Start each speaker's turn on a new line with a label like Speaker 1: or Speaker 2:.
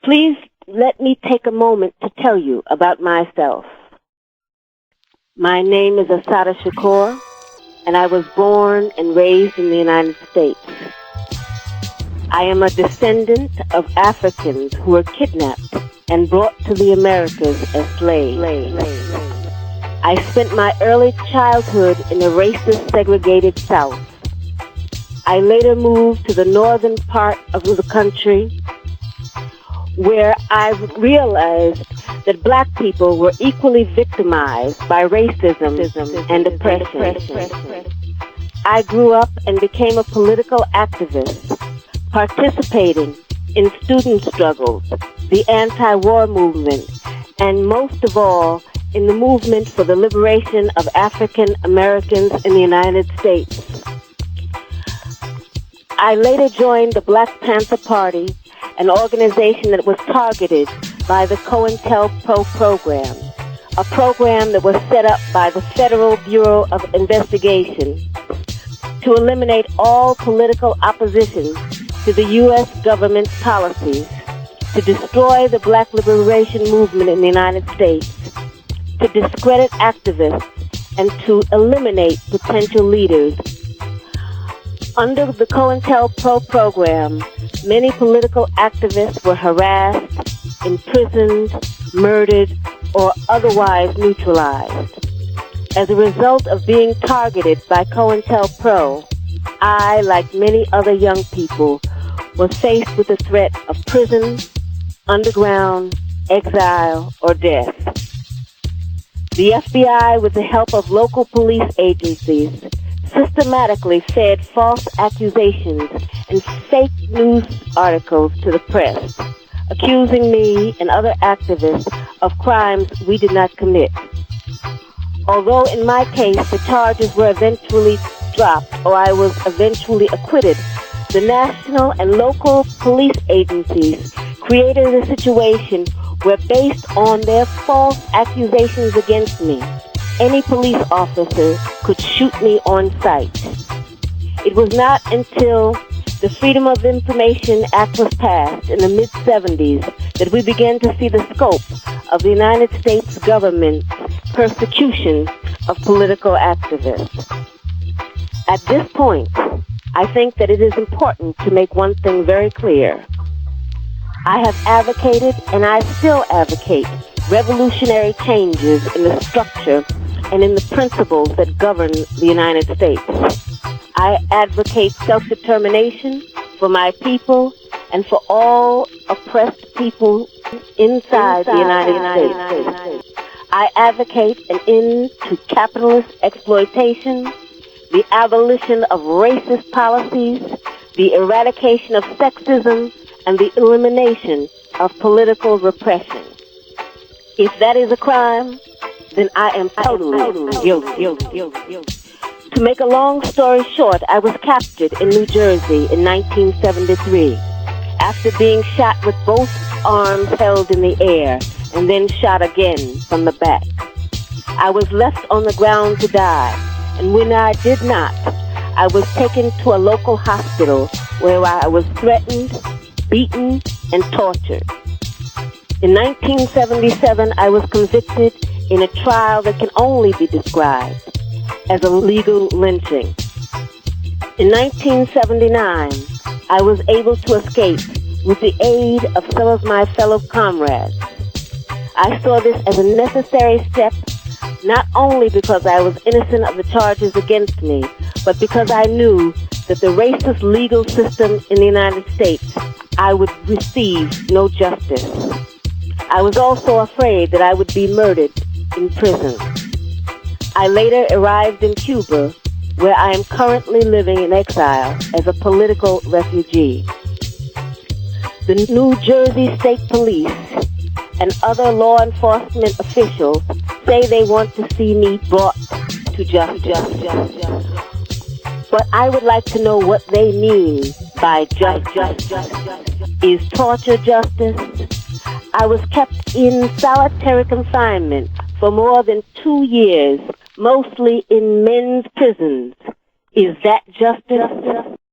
Speaker 1: Please let me take a moment to tell you about myself. My name is AssaTa ShaKur, and I was born and raised in the United States. I am a descendant of Africans who were kidnapped and brought to the Americas as slaves. I spent my early childhood in a racist, segregated South. I later moved to the northern part of the country, where I realized that black people were equally victimized by racism and oppression. I grew up and became a political activist, participating in student struggles, the anti-war movement, and most of all, in the movement for the liberation of African Americans in the United States. I later joined the Black Panther Party, an organization that was targeted by the COINTELPRO program, a program that was set up by the Federal Bureau of Investigation to eliminate all political opposition to the U.S. government's policies, to destroy the black liberation movement in the United States, to discredit activists, and to eliminate potential leaders. Under the COINTELPRO program, many political activists were harassed, imprisoned, murdered, or otherwise neutralized. As a result of being targeted by COINTELPRO, I, like many other young people, was faced with the threat of prison, underground, exile, or death. The FBI, with the help of local police agencies, systematically fed false accusations and fake news articles to the press, accusing me and other activists of crimes we did not commit. Although in my case the charges were eventually dropped or I was eventually acquitted, the national and local police agencies created a situation where, based on their false accusations against me, any police officer could shoot me on sight. It was not until the Freedom of Information Act was passed in the mid-'70s that we began to see the scope of the United States government's persecution of political activists. At this point, I think that it is important to make one thing very clear. I have advocated, and I still advocate, revolutionary changes in the structure and in the principles that govern the United States. I advocate self-determination for my people and for all oppressed people inside the United States. I advocate an end to capitalist exploitation, the abolition of racist policies, the eradication of sexism, and the elimination of political repression. If that is a crime, then I am totally guilty. To make a long story short, I was captured in New Jersey in 1973 after being shot with both arms held in the air and then shot again from the back. I was left on the ground to die, and when I did not, I was taken to a local hospital where I was threatened, beaten, and tortured. In 1977, I was convicted in a trial that can only be described as a legal lynching. In 1979, I was able to escape with the aid of some of my fellow comrades. I saw this as a necessary step, not only because I was innocent of the charges against me, but because I knew that the racist legal system in the United States, I would receive no justice. I was also afraid that I would be murdered in prison. I later arrived in Cuba, where I am currently living in exile as a political refugee. The New Jersey State Police and other law enforcement officials say they want to see me brought to justice. But I would like to know what they mean by justice. Is torture justice? I was kept in solitary confinement for more than 2 years, mostly in men's prisons. Is that justice?